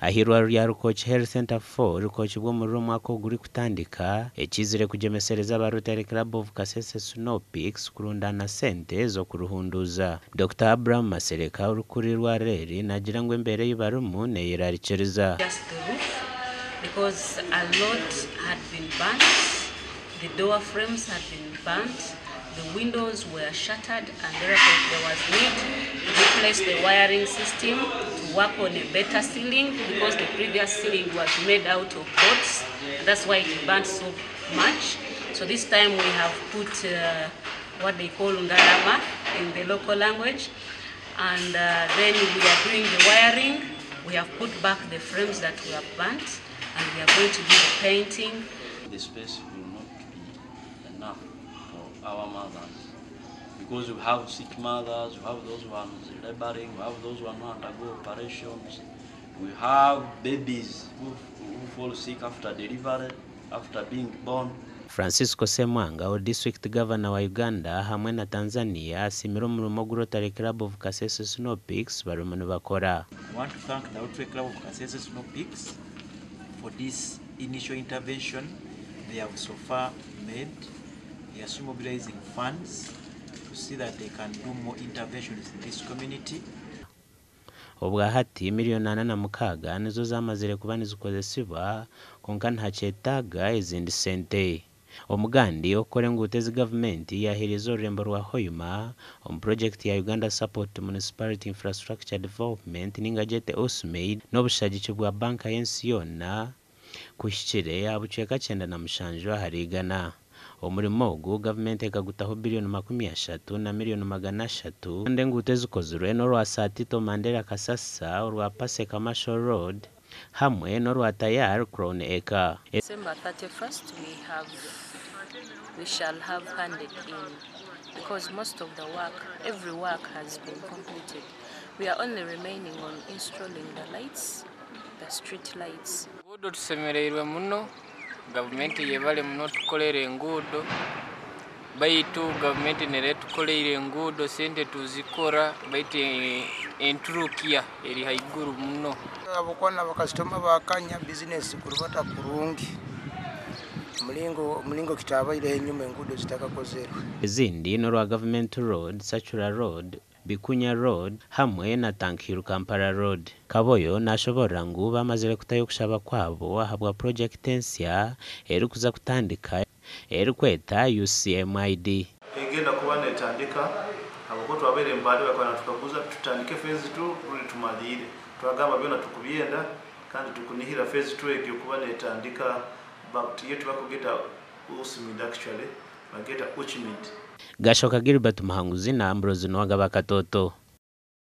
ahirwa rya Rukoki Health Center 4 Rukoki bwo muri mwaka guri kutandika ekizire kujemesereza ba Rotary Club of Kasese Snow Peaks kurundana sente zo kuruhunduza. Dr. Abraham Masereka urukurirwa reri nagira ngo imbere y'barumu ne yirarichereza. Because a lot had been burnt, the door frames had been burnt, the windows were shattered, and therefore there was need to replace the wiring system to work on a better ceiling, because the previous ceiling was made out of boards, and that's why it burnt so much. So this time we have put what they call ngarama in the local language, and then we are doing the wiring. We have put back the frames that were burnt, and we are going to do the painting. The space will not be enough for our mothers, because we have sick mothers, we have those who are laboring, we have those who are not undergo operations, we have babies who fall sick after delivery, after being born. Francisco Semwanga, o District Governor wa Uganda hamwe na Tanzania, asimira umurimo gwa Rotary Club of Kasese Snow Peaks barumunu bakora. I want to thank the Rotary Club of Kasese Snow Peaks for this initial intervention they have so far made. They are still mobilizing funds to see that they can do more interventions in this community. Obwa hati miliyoni 86 nizo zamazire kuba nizikozesibwa konka ntacetaga izindi sente. Omugandi okore ngutezi government yahiriza urembo rwa Hoyuma project ya Uganda Support Municipality Infrastructure Development ningajete osmade n'obushagici bwa banka yensi yona kushikire abuceka 9 na mushanjwa harigana. Omurimo ogu government ekagutaho billion 30 na million 300 nde ngutezi kozurwe no rwa Satito Mandela Kasasa rwa Pase Commercial Road hamwe no rwa Tayar Crown Eka. December 31st we shall have handed in, because most of the work, every work has been completed. We are only remaining on installing the lights, the street lights. Ngudo tusemereirwe muno, government yebale muno tukolere ngudo. Baitu government nere tukolere ngudo sente tuzikora baite entrukia eri haiguru muno. Abokwana bakastoma bakanya business kurubata kurungi. Mulingo kitabaire enyuma engudo zitakakozerwa. Ezindi no rwa Government Road, Sachura Road, Bikunya Road hamwe na Tankiru Kampala Road. Kaboyo nashobora ngo bamazire kutayo kushaba kwabo ahabwa project ensya eri kuza kutandika eri kweta UCMID. Egenda kuba netandika abako twabere mbali bakwana tukaguza tutandike phase 2 kuri tumalire. Twagamba byona tukubyenda kandi tukunihira phase 2 egiye kuba netandika but yetu bakugeta usmid actually bageta uchimid. Gashoka Gilbert Muhanguzi na Ambrose Nwagaba Katoto.